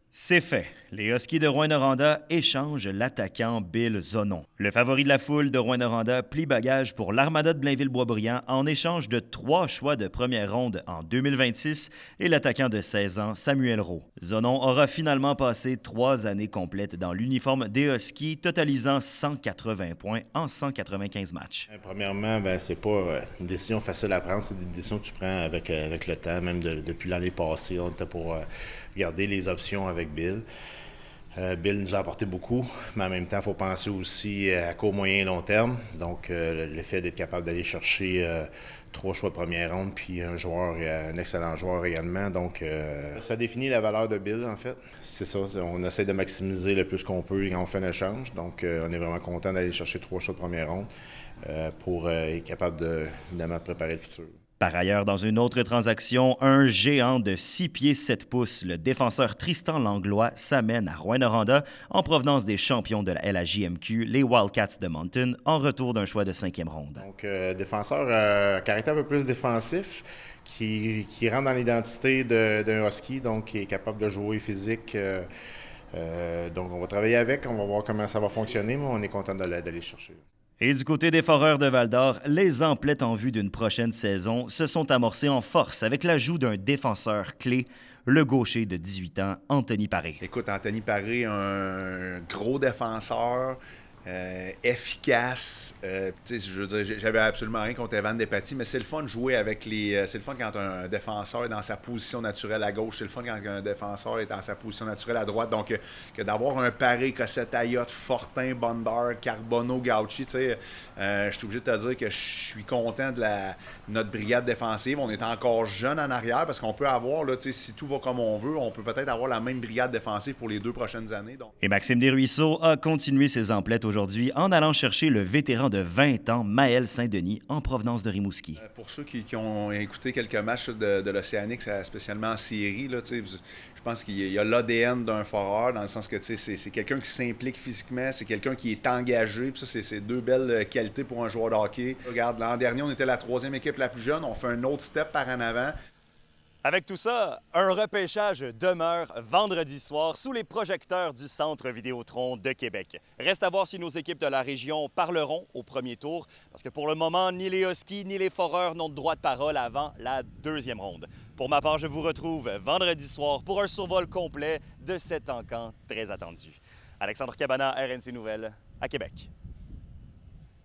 C'est fait. Les Huskies de Rouyn-Noranda échangent l'attaquant Bill Zonon. Le favori de la foule de Rouyn-Noranda plie bagage pour l'Armada de Blainville-Boisbriand en échange de 3 choix de première ronde en 2026 et l'attaquant de 16 ans, Samuel Rowe. Zonon aura finalement passé 3 années complètes dans l'uniforme des Huskies, totalisant 180 points en 195 matchs. Premièrement, c'est pas une décision facile à prendre. C'est des décisions que tu prends avec le temps, même depuis l'année passée. On était pour regarder les options avec Bill. Bill nous a apporté beaucoup, mais en même temps, il faut penser aussi à court, moyen et long terme. Donc, le fait d'être capable d'aller chercher 3 choix de première ronde, puis un excellent joueur également. Donc, ça définit la valeur de Bill, en fait. C'est ça, on essaie de maximiser le plus qu'on peut quand on fait un échange. Donc, on est vraiment content d'aller chercher 3 choix de première ronde pour être capable évidemment, de préparer le futur. Par ailleurs, dans une autre transaction, un géant de 6 pieds 7 pouces, le défenseur Tristan Langlois, s'amène à Rouyn-Noranda en provenance des champions de la LHJMQ, les Wildcats de Moncton, en retour d'un choix de 5e ronde. Donc, défenseur caractère un peu plus défensif, qui rentre dans l'identité d'un Husky, donc qui est capable de jouer physique. Donc, on va travailler avec, on va voir comment ça va fonctionner, mais on est content d'aller chercher. Et du côté des Foreurs de Val-d'Or, les emplettes en vue d'une prochaine saison se sont amorcées en force avec l'ajout d'un défenseur clé, le gaucher de 18 ans, Anthony Paré. Écoute, Anthony Paré, un gros défenseur, efficace. Je veux dire, j'avais absolument rien contre Evan Despatie, mais c'est le fun de jouer avec c'est le fun quand un défenseur est dans sa position naturelle à gauche. C'est le fun quand un défenseur est dans sa position naturelle à droite. Donc, que d'avoir un Paré, Cossette, Ayotte, Fortin, Bondar, Carbonneau, Gauchi, je suis obligé de te dire que je suis content de notre brigade défensive. On est encore jeune en arrière parce qu'on peut avoir, là, si tout va comme on veut, on peut peut-être avoir la même brigade défensive pour les 2 prochaines années. Donc. Et Maxime Desruisseaux a continué ses emplettes aujourd'hui en allant chercher le vétéran de 20 ans, Maël Saint-Denis, en provenance de Rimouski. Pour ceux qui ont écouté quelques matchs de l'Océanique, spécialement en série, là, je pense qu'il y a l'ADN d'un foreur, dans le sens que c'est quelqu'un qui s'implique physiquement, c'est quelqu'un qui est engagé, puis ça, c'est 2 belles qualités pour un joueur de hockey. Regarde, l'an dernier, on était la 3e équipe la plus jeune, on fait un autre step par en avant. Avec tout ça, un repêchage demeure vendredi soir sous les projecteurs du Centre Vidéotron de Québec. Reste à voir si nos équipes de la région parleront au premier tour, parce que pour le moment, ni les Huskies ni les Foreurs n'ont de droit de parole avant la 2e ronde. Pour ma part, je vous retrouve vendredi soir pour un survol complet de cet encan très attendu. Alexandre Cabana, RNC Nouvelles, à Québec.